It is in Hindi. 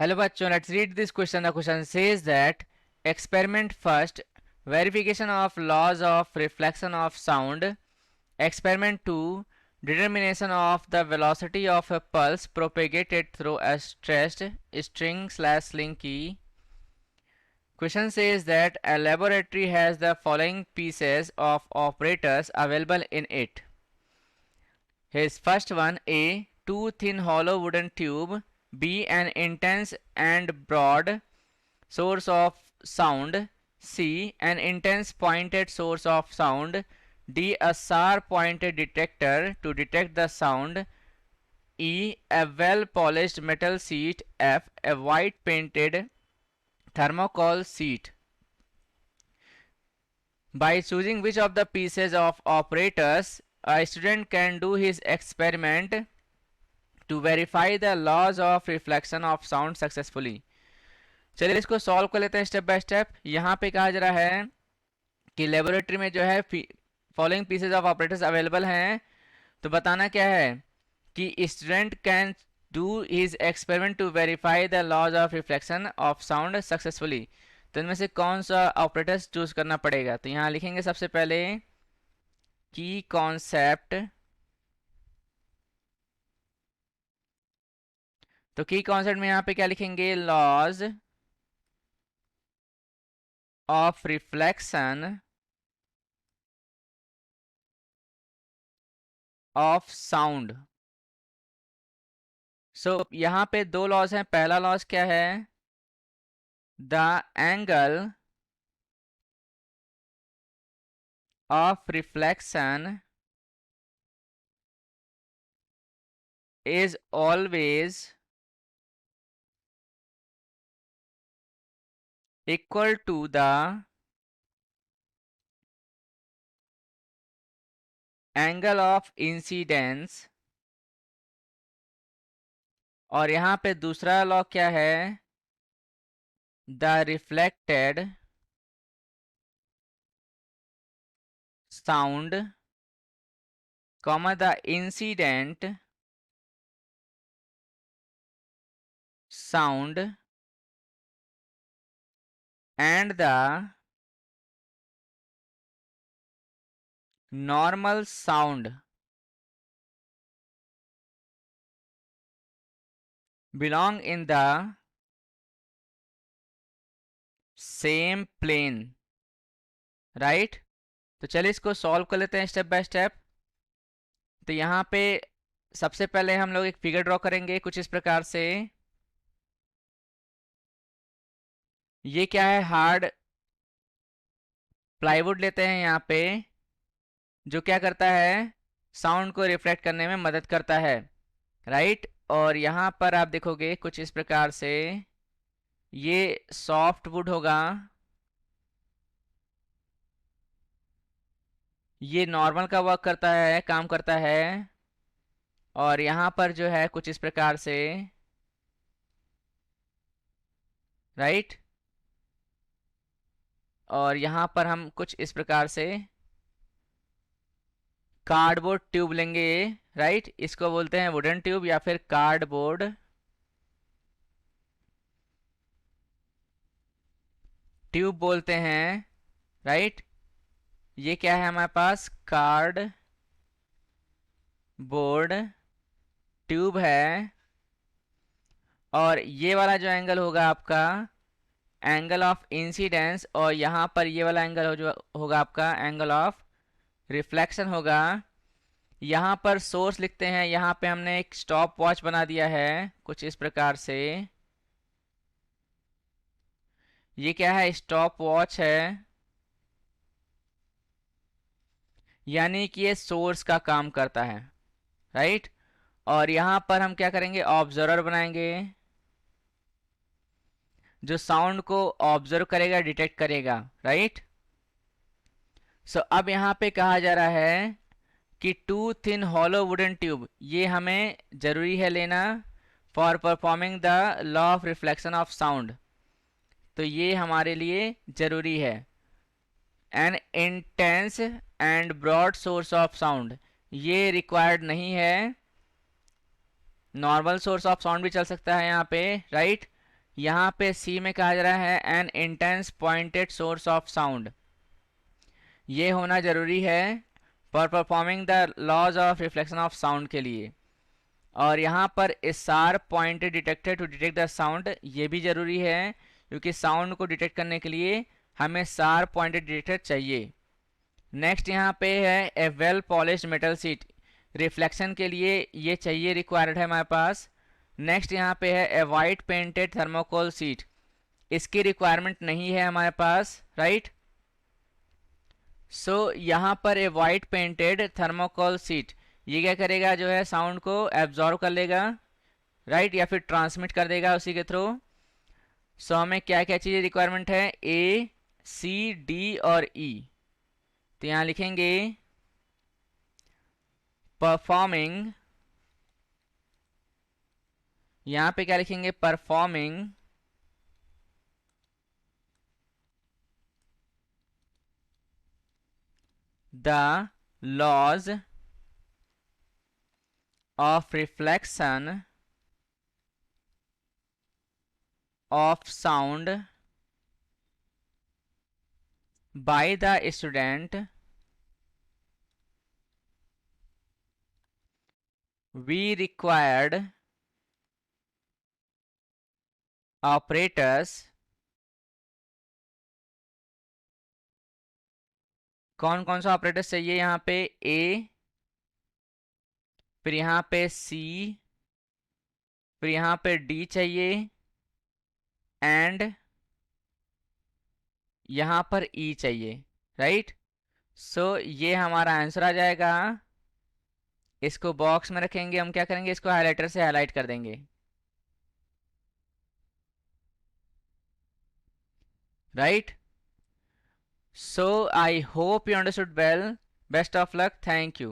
Hello bachcho, let's read this question. The question says that experiment first, verification of laws of reflection of sound. Experiment 2, determination of the velocity of a pulse propagated through a stressed string/slinky. Question says that a laboratory has the following pieces of operators available in it. His first one: A. Two thin hollow wooden tube. B. An intense and broad source of sound. C. An intense pointed source of sound. D. A sharp pointed detector to detect the sound. E. A well polished metal sheet. F. A white painted thermocol sheet. By choosing which of the pieces of operators, a student can do his experiment to verify the laws of reflection of sound successfully. चलिए इसको सॉल्व कर लेते हैं स्टेप बाय स्टेप। यहाँ पे कहा जा रहा है कि लेबोरेटरी में जो है following pieces of operators available हैं, तो बताना क्या है कि student can do his experiment to verify the laws of reflection of sound successfully. तो इनमें से कौन सा ऑपरेटर्स चूज करना पड़ेगा, तो यहाँ लिखेंगे सबसे पहले की कॉन्सेप्ट। तो की कॉन्सेप्ट में यहाँ पे क्या लिखेंगे, laws of reflection of sound. So यहाँ पे दो लॉज हैं। पहला लॉज क्या है, the angle of reflection is always equal to the angle of incidence। और यहाँ पे दूसरा लॉ क्या है, the reflected sound comma the incident sound and the normal sound belong in the same plane, right? तो चलिए इसको सॉल्व कर लेते हैं स्टेप बाय स्टेप। तो यहाँ पे सबसे पहले हम लोग एक फिगर ड्रॉ करेंगे कुछ इस प्रकार से। ये क्या है, हार्ड प्लाईवुड लेते हैं यहाँ पे, जो क्या करता है, साउंड को रिफ्लेक्ट करने में मदद करता है, राइट। और यहाँ पर आप देखोगे कुछ इस प्रकार से, ये सॉफ्ट वुड होगा, ये नॉर्मल का वर्क करता है, काम करता है। और यहाँ पर जो है कुछ इस प्रकार से, राइट। और यहाँ पर हम कुछ इस प्रकार से कार्डबोर्ड ट्यूब लेंगे, राइट। इसको बोलते हैं वुडन ट्यूब या फिर कार्डबोर्ड ट्यूब बोलते हैं, राइट। ये क्या है हमारे पास, कार्ड बोर्ड ट्यूब है। और ये वाला जो एंगल होगा आपका एंगल ऑफ इंसिडेंस, और यहाँ पर ये वाला एंगल जो होगा आपका एंगल ऑफ रिफ्लेक्शन होगा। यहाँ पर सोर्स लिखते हैं, यहाँ पे हमने एक स्टॉप वॉच बना दिया है कुछ इस प्रकार से। ये क्या है, स्टॉप वॉच है, यानी कि ये सोर्स का काम करता है, राइट। और यहाँ पर हम क्या करेंगे, ऑब्जर्वर बनाएंगे जो साउंड को ऑब्जर्व करेगा, डिटेक्ट करेगा, राइट। सो अब यहाँ पे कहा जा रहा है कि two thin hollow wooden tube, ये हमें जरूरी है लेना for performing the law of reflection of sound. तो ये हमारे लिए जरूरी है। An intense and broad source of sound, ये रिक्वायर्ड नहीं है, नॉर्मल सोर्स ऑफ साउंड भी चल सकता है यहाँ पे, राइट। यहाँ पे सी में कहा जा रहा है an intense pointed source of sound, ये होना जरूरी है for performing the laws of reflection of sound के लिए। और यहाँ पर sharp pointed detector to detect the sound, ये भी जरूरी है क्योंकि साउंड को डिटेक्ट करने के लिए हमें शार्प पॉइंटेड डिटेक्टर चाहिए। नेक्स्ट यहाँ पे है a well polished metal sheet, reflection के लिए ये चाहिए, रिक्वायर्ड है हमारे पास। नेक्स्ट यहाँ पे है ए वाइट पेंटेड थर्मोकोल सीट, इसकी रिक्वायरमेंट नहीं है हमारे पास, राइट। सो यहाँ पर ए वाइट पेंटेड थर्मोकोल सीट, ये क्या करेगा, जो है साउंड को एब्जॉर्व कर लेगा, राइट, या फिर ट्रांसमिट कर देगा उसी के थ्रू। सो हमें क्या क्या चीज़ें रिक्वायरमेंट है, ए सी डी और ई। तो यहाँ लिखेंगे परफॉर्मिंग, यहाँ पे क्या लिखेंगे, performing the laws of reflection of sound by the student, we required operators, कौन कौन सा ऑपरेटर्स चाहिए यहाँ पे, ए, फिर यहाँ पे सी, फिर यहाँ पे डी चाहिए, एंड यहाँ पर ई चाहिए, राइट। सो ये हमारा आंसर आ जाएगा। इसको बॉक्स में रखेंगे, हम क्या करेंगे, इसको हाइलाइटर से हाईलाइट कर देंगे, right. So I hope you understood well. Best of luck. Thank you.